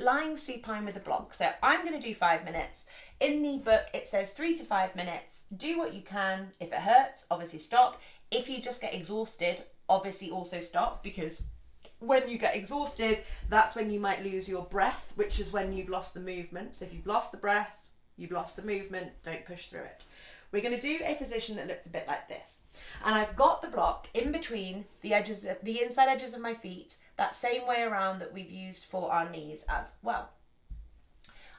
lying supine with a block. So I'm going to do 5 minutes. In the book, it says 3 to 5 minutes. Do what you can. If it hurts, obviously stop. If you just get exhausted, obviously also stop, because when you get exhausted, that's when you might lose your breath, which is when you've lost the movement. So if you've lost the breath, you've lost the movement, don't push through it. We're going to do a position that looks a bit like this. And I've got the block in between the edges of the inside edges of my feet, that same way around that we've used for our knees as well.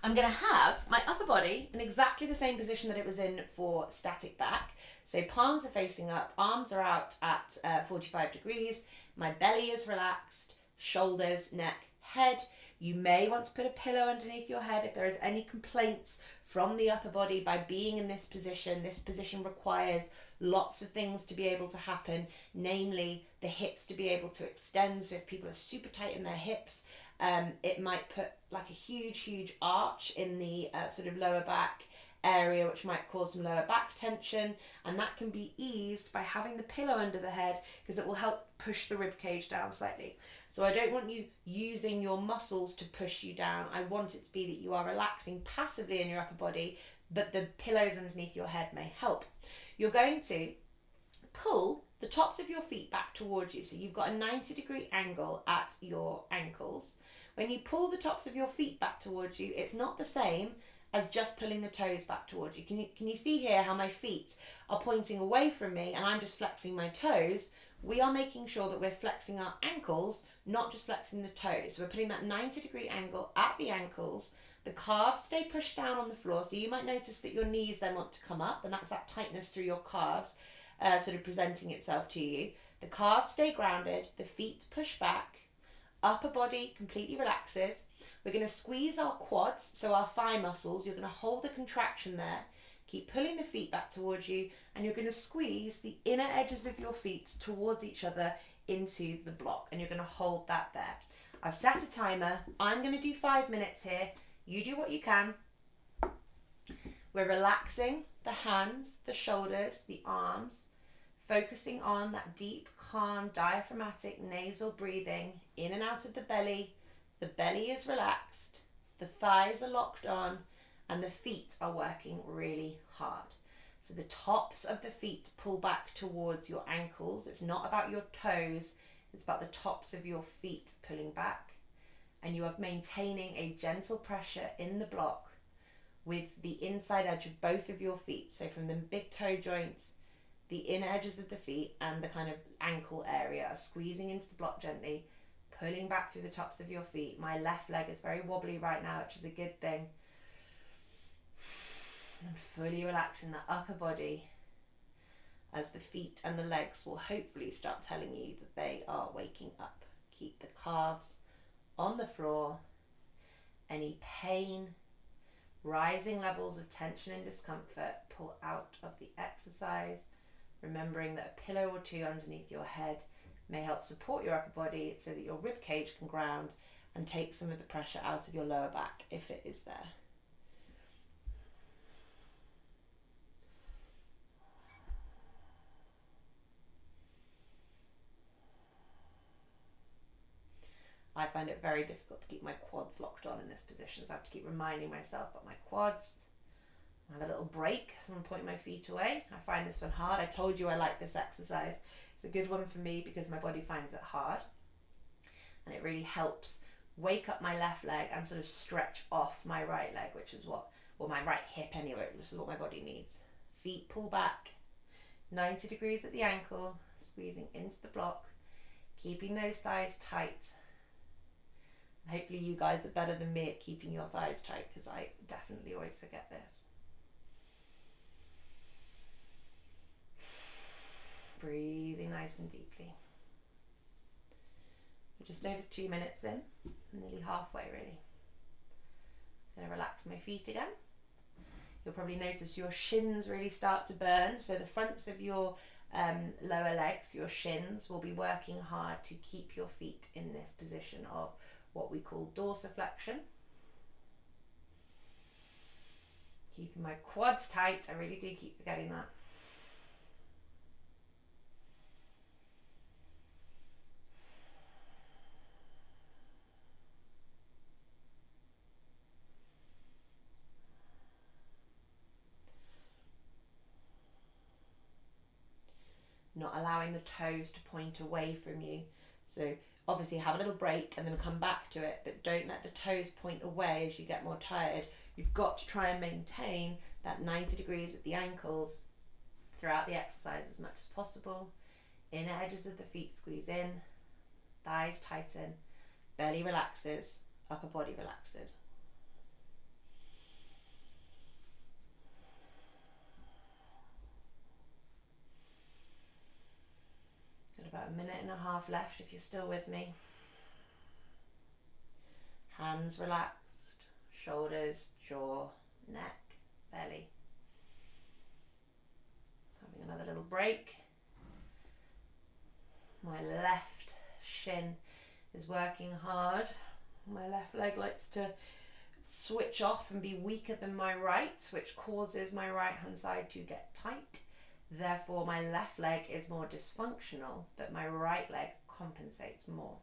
I'm going to have my upper body in exactly the same position that it was in for static back. So palms are facing up, arms are out at 45 degrees. My belly is relaxed, shoulders, neck, head. You may want to put a pillow underneath your head if there is any complaints from the upper body by being in this position. This position requires lots of things to be able to happen, namely the hips to be able to extend. So if people are super tight in their hips, it might put like a huge arch in the sort of lower back area, which might cause some lower back tension, and that can be eased by having the pillow under the head, because it will help push the rib cage down slightly. So I don't want you using your muscles to push you down. I want it to be that you are relaxing passively in your upper body, but the pillows underneath your head may help. You're going to pull the tops of your feet back towards you, so you've got a 90-degree angle at your ankles. When you pull the tops of your feet back towards you, it's not the same as just pulling the toes back towards you. Can you see here how my feet are pointing away from me and I'm just flexing my toes? We are making sure that we're flexing our ankles, not just flexing the toes. So we're putting that 90-degree angle at the ankles. The calves stay pushed down on the floor, so you might notice that your knees then want to come up, and that's that tightness through your calves sort of presenting itself to you. The calves stay grounded, the feet push back, upper body completely relaxes. We're going to squeeze our quads, so our thigh muscles. You're going to hold a contraction there. Keep pulling the feet back towards you, and you're going to squeeze the inner edges of your feet towards each other into the block, and you're going to hold that there. I've set a timer. I'm going to do 5 minutes here. You do what you can. We're relaxing the hands, the shoulders, the arms, focusing on that deep, calm, diaphragmatic nasal breathing in and out of the belly. The belly is relaxed, the thighs are locked on, and the feet are working really hard. So the tops of the feet pull back towards your ankles. It's not about your toes, it's about the tops of your feet pulling back. And you are maintaining a gentle pressure in the block with the inside edge of both of your feet. So from the big toe joints, the inner edges of the feet and the kind of ankle area are squeezing into the block gently, pulling back through the tops of your feet. My left leg is very wobbly right now, which is a good thing. And fully relaxing the upper body as the feet and the legs will hopefully start telling you that they are waking up. Keep the calves on the floor. Any pain, rising levels of tension and discomfort, pull out of the exercise, remembering that a pillow or two underneath your head may help support your upper body so that your rib cage can ground and take some of the pressure out of your lower back if it is there. I find it very difficult to keep my quads locked on in this position, so I have to keep reminding myself about my quads. I have a little break, so I'm pointing my feet away. I find this one hard. I told you I like this exercise. It's a good one for me because my body finds it hard. And it really helps wake up my left leg and sort of stretch off my right leg, which is what, well, my right hip anyway, which is what my body needs. Feet pull back, 90 degrees at the ankle, squeezing into the block, keeping those thighs tight. And hopefully you guys are better than me at keeping your thighs tight, because I definitely always forget this. Breathing nice and deeply. We're just over 2 minutes in, nearly halfway really. I'm going to relax my feet again. You'll probably notice your shins really start to burn, so the fronts of your lower legs, your shins, will be working hard to keep your feet in this position of what we call dorsiflexion. Keeping my quads tight, I really do keep forgetting that. allowing the toes to point away from you. So obviously have a little break and then come back to it, but don't let the toes point away as you get more tired. You've got to try and maintain that 90 degrees at the ankles throughout the exercise as much as possible. Inner edges of the feet squeeze in, thighs tighten, belly relaxes, upper body relaxes. Got about a minute and a half left if you're still with me. Hands relaxed, shoulders, jaw, neck, belly. Having another little break. My left shin is working hard. My left leg likes to switch off and be weaker than my right, which causes my right hand side to get tight. Therefore, my left leg is more dysfunctional, but my right leg compensates more.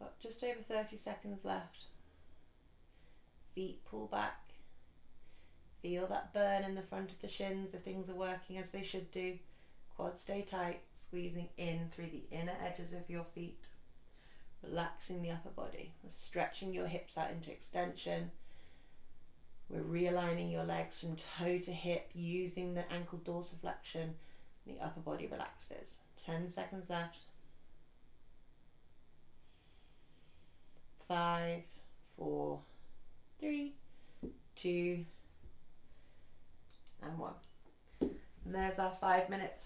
Got just over 30 seconds left. Feet pull back. Feel that burn in the front of the shins if things are working as they should do. Quads stay tight, squeezing in through the inner edges of your feet. Relaxing the upper body. We're stretching your hips out into extension. We're realigning your legs from toe to hip using the ankle dorsiflexion. The upper body relaxes. 10 seconds left. 5, 4, 3, 2, and 1. And there's our 5 minutes.